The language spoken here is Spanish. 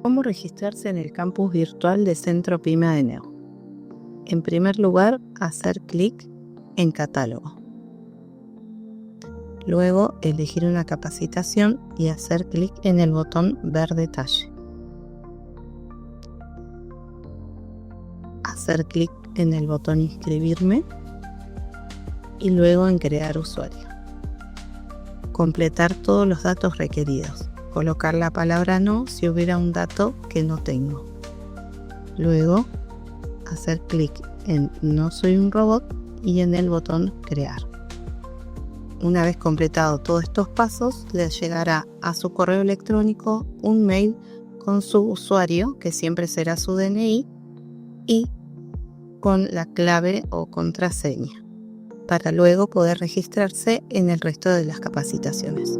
¿Cómo registrarse en el campus virtual de Centro PyME-ADENEU? En primer lugar, hacer clic en Catálogo. Luego, elegir una capacitación y hacer clic en el botón Ver detalle. Hacer clic en el botón Inscribirme y luego en Crear usuario. Completar todos los datos requeridos. Colocar la palabra no si hubiera un dato que no tengo. Luego, hacer clic en No soy un robot y en el botón Crear. Una vez completado todos estos pasos, le llegará a su correo electrónico un mail con su usuario, que siempre será su DNI, y con la clave o contraseña, para luego poder registrarse en el resto de las capacitaciones.